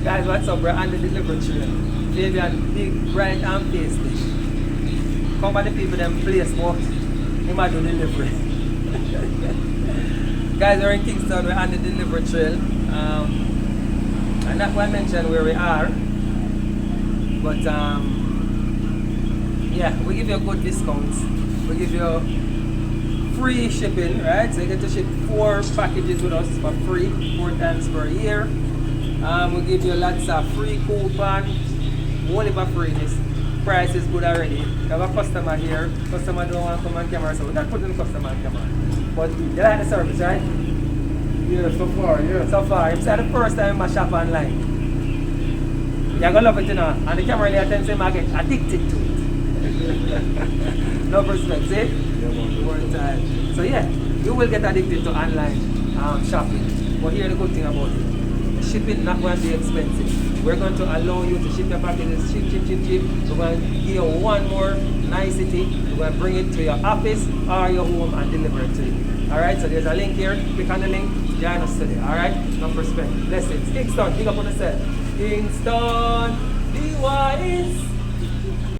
Guys, what's up? We're on the delivery trail. Fabian, big, bright, and pasty. Come by the people them place, but he might do delivery. Guys, we're in Kingston. We're on the delivery trail. And that's why I mentioned where we are. But yeah, we give you a good discount. We give you free shipping, right? So you get to ship 4 packages with us for free, 4 times per year. We give you lots of free coupon, only for freeness. Price is good already. You have a customer here, customer don't want to come on camera, so we're not putting the customer on camera. But you like the service, right? Yeah, so far, yeah. So far, it's the first time I shop online. You're gonna love it, you know, and the camera there tends to get addicted to it. No respect, see? Yeah, so yeah, you will get addicted to online shopping. But here's the good thing about it. Shipping not going to be expensive. We're going to allow you to ship your packages cheap. We're going to give you one more nicety. We're going to bring it to your office or your home and deliver it to you. Alright, so there's a link here. Click on the link, join us today. Alright, no respect. Blessings. Kingston, big up on yourself. Kingston, be wise.